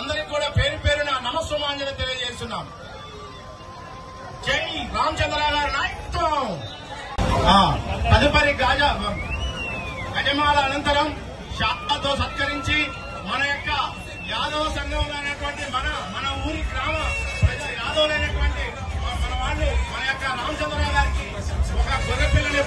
అందరికి కూడా పేరు పేరున నమస్సుమాంజలి తెలియజేస్తున్నాం. జై రామచంద్రరావు గారి నాయకత్వం. తదుపరి గజమాల అనంతరం శాఖతో సత్కరించి మన యొక్క యాదవ సంఘంలో అయినటువంటి మన ఊరి గ్రామ ప్రజలు యాదవులైనటువంటి మన వాళ్ళు మన యొక్క రామచంద్రరావు గారికి ఒక గొర్రె పిల్లని